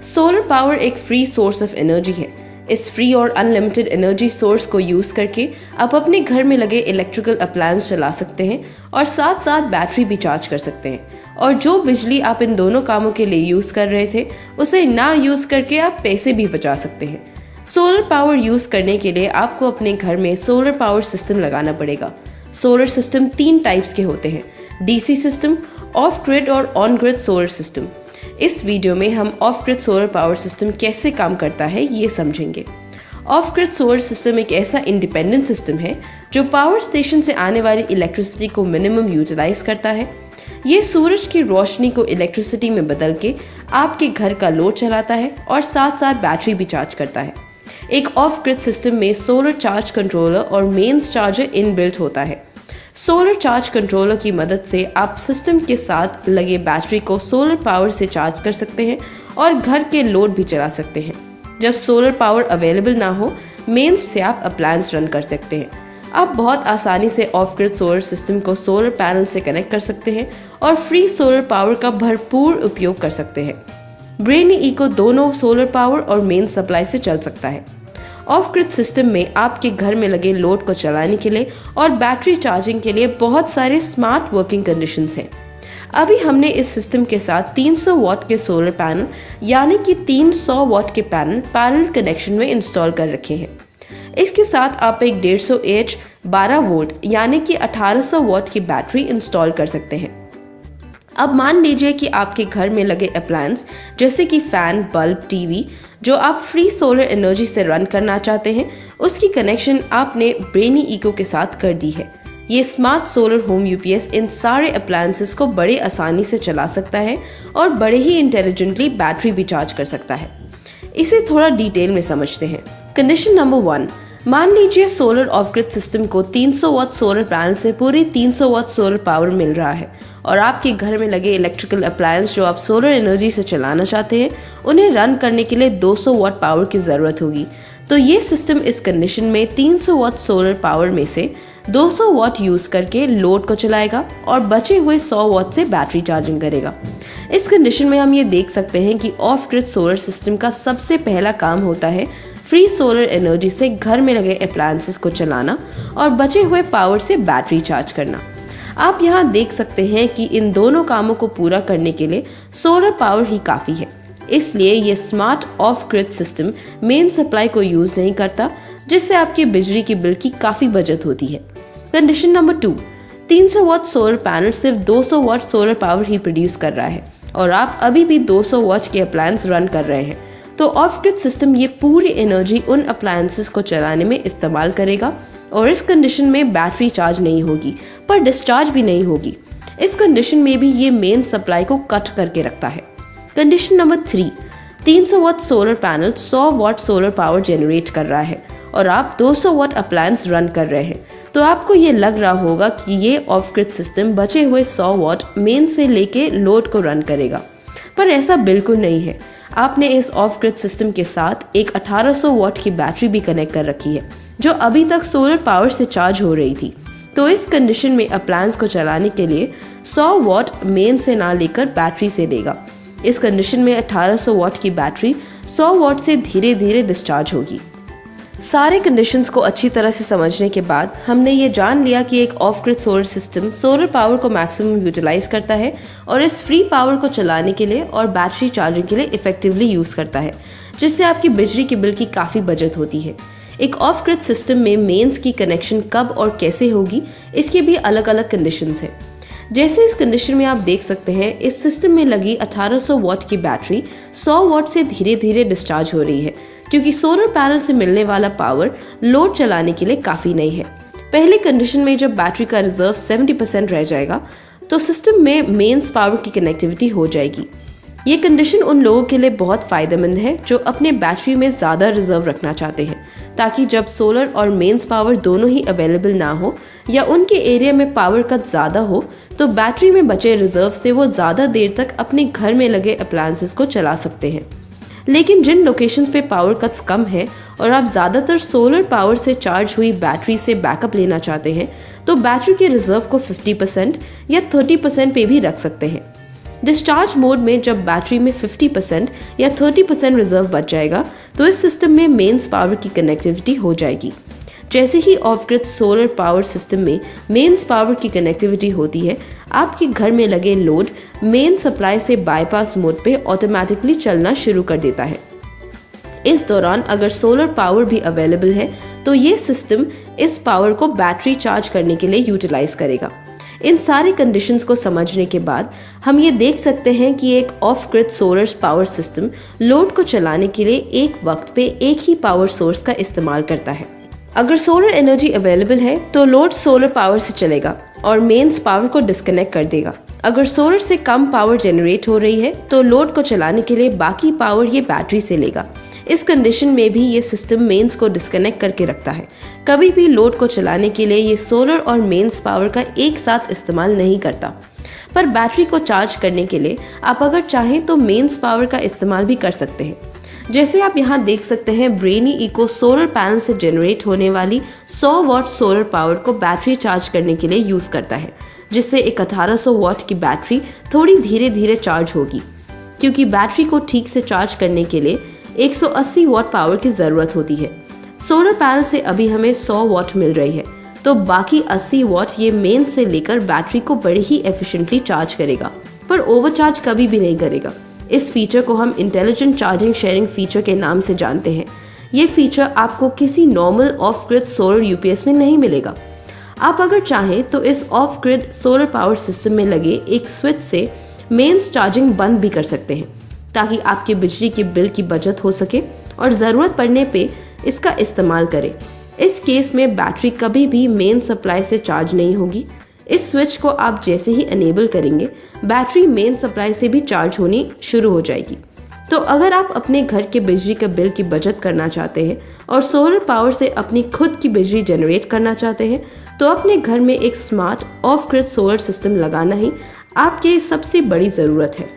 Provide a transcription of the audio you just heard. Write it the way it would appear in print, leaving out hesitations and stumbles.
Solar power एक free source of energy है। इस फ्री और अनलिमिटेड एनर्जी सोर्स को यूज करके आप अपने घर में लगे इलेक्ट्रिकल अप्लायंस चला सकते हैं और साथ साथ बैटरी भी चार्ज कर सकते हैं। और जो बिजली आप इन दोनों कामों के लिए यूज कर रहे थे उसे ना यूज करके आप पैसे भी बचा सकते हैं। सोलर पावर यूज करने के लिए आपको अपने घर में सोलर पावर सिस्टम लगाना पड़ेगा। सोलर सिस्टम 3 टाइप्स के होते हैं, डीसी सिस्टम, ऑफ ग्रिड और ऑन ग्रिड सोलर सिस्टम। इस वीडियो में हम of grid solar power system कैसे काम करता है ये समझेंगे। ऑफ ग्रिड सोलर सिस्टम एक ऐसा इंडिपेंडेंट सिस्टम है जो पावर स्टेशन से आने वाली इलेक्ट्रिसिटी को मिनिमम यूटिलाइज करता है। ये सूरज की रोशनी को इलेक्ट्रिसिटी में बदल के आपके घर का लोड चलाता है और साथ साथ बैटरी भी चार्ज करता है। एक ऑफ ग्रिड सिस्टम में सोलर चार्ज कंट्रोलर और मेंस चार्जर इनबिल्ट होता है। सोलर चार्ज कंट्रोलर की मदद से आप सिस्टम के साथ लगे बैटरी को सोलर पावर से चार्ज कर सकते हैं और घर के लोड भी चला सकते हैं। जब सोलर पावर अवेलेबल ना हो, मेंस से आप अप्लायंस रन कर सकते हैं। आप बहुत आसानी से ऑफ ग्रिड सोलर सिस्टम को सोलर पैनल से कनेक्ट कर सकते हैं और फ्री सोलर पावर का भरपूर उपयोग कर सकते हैं। ब्रेनी इको दोनों सोलर पावर और मेन सप्लाई से चल सकता है। ऑफ ग्रिड सिस्टम में आपके घर में लगे लोड को चलाने के लिए और बैटरी चार्जिंग के लिए बहुत सारे स्मार्ट वर्किंग कंडीशंस हैं। अभी हमने इस सिस्टम के साथ 300 वॉट के सोलर पैनल यानी कि 300 वॉट के पैनल पैरेलल कनेक्शन में इंस्टॉल कर रखे हैं। इसके साथ आप एक 150 AH 12 वोल्ट यानी कि 1800 वॉट की बैटरी इंस्टॉल कर सकते हैं। अब मान लीजिए कि आपके घर में लगे अप्लायंस जैसे कि फैन, बल्ब, टीवी जो आप फ्री सोलर एनर्जी से रन करना चाहते हैं, उसकी कनेक्शन आपने ब्रेनी इको के साथ कर दी है। ये स्मार्ट सोलर होम यूपीएस इन सारे अप्लायंसेस को बड़े आसानी से चला सकता है और बड़े ही इंटेलिजेंटली बैटरी भी चार्ज कर सकता है। इसे थोड़ा डिटेल में समझते हैं। कंडीशन नंबर 1, मान लीजिए सोलर ऑफ ग्रिड सिस्टम को 300 वॉट सोलर पैनल से पूरी 300 वॉट सोलर पावर मिल रहा है और आपके घर में लगे इलेक्ट्रिकल अप्लायंस जो आप सोलर एनर्जी से चलाना चाहते हैं उन्हें रन करने के लिए 200 वॉट पावर की जरूरत होगी। तो ये सिस्टम इस कंडीशन में 300 वॉट सोलर पावर में से 200 वॉट यूज करके लोड को चलाएगा और बचे हुए 100 वॉट से बैटरी चार्जिंग करेगा। इस कंडीशन में हम ये देख सकते हैं कि ऑफ ग्रिड सोलर सिस्टम का सबसे पहला काम होता है फ्री सोलर एनर्जी से घर में लगे अप्लायंसेस को चलाना और बचे हुए पावर से बैटरी चार्ज करना। आप यहाँ देख सकते हैं कि इन दोनों कामों को पूरा करने के लिए सोलर पावर ही काफी है। इसलिए ये smart of grid system main supply को यूज नहीं करता, जिससे आपकी बिजली की बिल की काफी बचत होती है। Condition number 2, 300 what solar panel सिर्फ 200 what solar power he produce कर रहा है और आप अभी भी 200 वॉट के अप्लायंस रन कर रहे हैं। तो ऑफ ग्रिड सिस्टम ये पूरी एनर्जी उन अप्लायंसेस को चलाने में इस्तेमाल करेगा और इस कंडीशन में बैटरी चार्ज नहीं होगी पर डिस्चार्ज भी नहीं होगी। इस कंडीशन में भी ये मेन सप्लाई को कट करके रखता है। Condition number 3, 300 what solar panel 100 what solar power generate कर रहा है और आप 200 वॉट अप्लायंस रन कर रहे हैं। तो आपको ये लग रहा होगा कि ये ऑफ ग्रिड सिस्टम बचे हुए 100 वॉट मेन से लेके लोड को रन करेगा, पर ऐसा बिल्कुल नहीं है। आपने इस ऑफ ग्रिड सिस्टम के साथ एक 1800 वॉट की बैटरी भी कनेक्ट कर रखी है जो अभी तक सोलर पावर से चार्ज हो रही थी। तो इस कंडीशन में अप्लायंस को चलाने के लिए 100 वॉट मेन से ना लेकर बैटरी से देगा। इस कंडीशन में 1800 वॉट की बैटरी 100 वॉट से धीरे धीरे डिस्चार्ज होगी। सारे कंडीशंस को अच्छी तरह से समझने के बाद हमने ये जान लिया कि एक of grid solar system solar power को मैक्सिमम यूटिलाइज करता है और इस फ्री पावर को चलाने के लिए और बैटरी चार्जिंग के लिए इफेक्टिवली यूज करता है, जिससे आपकी बिजली के बिल की काफी बचत होती है। एक ऑफ ग्रिड सिस्टम में मेंस की कनेक्शन कब और कैसे होगी, इसके भी अलग अलग कंडीशंस हैं। जैसे इस कंडीशन में आप देख सकते हैं, इस सिस्टम में लगी 1800 वॉट की बैटरी 100 वॉट से धीरे धीरे डिस्चार्ज हो रही है क्योंकि सोलर पैनल से मिलने वाला पावर लोड चलाने के लिए काफी नहीं है। पहली कंडीशन में जब बैटरी का रिजर्व 70% रह जाएगा तो सिस्टम में मेंस पावर की कनेक्टिविटी हो जाएगी। ये कंडीशन उन लोगों के लिए बहुत फायदेमंद है जो अपने बैटरी में ज्यादा रिजर्व रखना चाहते हैं, ताकि जब सोलर और मेंस पावर दोनों ही अवेलेबल ना हो या उनके एरिया में पावर कट ज्यादा हो तो बैटरी में बचे रिजर्व से वो ज्यादा देर तक अपने घर में लगे अप्लायंसेस को चला सकते हैं। लेकिन जिन लोकेशंस पे पावर कट्स कम है और आप ज्यादातर सोलर पावर से चार्ज हुई बैटरी से बैकअप लेना चाहते हैं तो बैटरी के रिजर्व को 50% या 30% पे भी रख सकते हैं। डिस्चार्ज मोड में जब बैटरी में 50% या 30% रिजर्व बच जाएगा तो इस सिस्टम में मेंस पावर की कनेक्टिविटी हो जाएगी। जैसे ही off grid solar power system में मेंस पावर की कनेक्टिविटी होती है, आपके घर में लगे लोड मेन सप्लाई से बाईपास मोड पे ऑटोमेटिकली चलना शुरू कर देता है। इस दौरान अगर सोलर पावर भी अवेलेबल है तो ये सिस्टम इस पावर को बैटरी चार्ज करने के लिए यूटिलाइज करेगा। इन सारे कंडीशंस को समझने के बाद हम ये देख सकते हैं कि एक of grid solar power system load को चलाने के लिए एक वक्त पे एक ही पावर सोर्स का इस्तेमाल करता है। अगर सोलर एनर्जी अवेलेबल है तो लोड सोलर पावर से चलेगा और मेंस पावर को डिस्कनेक्ट कर देगा। अगर सोलर से कम पावर जनरेट हो रही है तो लोड को चलाने के लिए बाकी पावर ये बैटरी से लेगा। इस कंडीशन में भी ये सिस्टम मेंस को डिस्कनेक्ट करके रखता है। कभी भी लोड को चलाने के लिए ये सोलर और मेंस पावर का एक साथ इस्तेमाल नहीं करता। पर बैटरी को चार्ज करने के लिए आप अगर चाहें तो मेंस पावर का इस्तेमाल भी कर सकते हैं। जैसे आप यहाँ देख सकते हैं, ब्रेनी इको सोलर पैनल से जनरेट होने वाली 100 वॉट सोलर पावर को बैटरी चार्ज करने के लिए यूज करता है, जिससे एक 1800 वॉट की बैटरी थोड़ी धीरे धीरे चार्ज होगी, क्योंकि बैटरी को ठीक से चार्ज करने के लिए 180 वॉट पावर की जरूरत होती है। सोलर पैनल से अभी हमें 100 वॉट मिल रही है, तो बाकी 80 वॉट ये मेन से लेकर बैटरी को बड़ी ही एफिशिएंटली चार्ज करेगा, पर ओवरचार्ज कभी भी नहीं करेगा। इस फीचर को हम इंटेलिजेंट चार्जिंग शेयरिंग फीचर के नाम से जानते हैं। ये फीचर आपको किसी normal of grid solar UPS में नहीं मिलेगा। आप अगर चाहें तो इस of grid solar power system में लगे एक स्विच से मेंस चार्जिंग बंद भी कर सकते हैं, ताकि आपके बिजली के बिल की बचत हो सके और जरूरत पड़ने पे इसका इस्तेमाल करें। इस केस में बैटरी कभी भी मेन सप्लाई से चार्ज नहीं होगी। इस स्विच को आप जैसे ही अनेबल करेंगे, बैटरी मेन सप्लाई से भी चार्ज होनी शुरू हो जाएगी। तो अगर आप अपने घर के बिजली के बिल की बचत करना चाहते हैं और सोलर पावर से अपनी खुद की बिजली जनरेट करना चाहते हैं, तो अपने घर में एक smart of grid solar system लगाना ही आपकी सबसे बड़ी जरूरत है।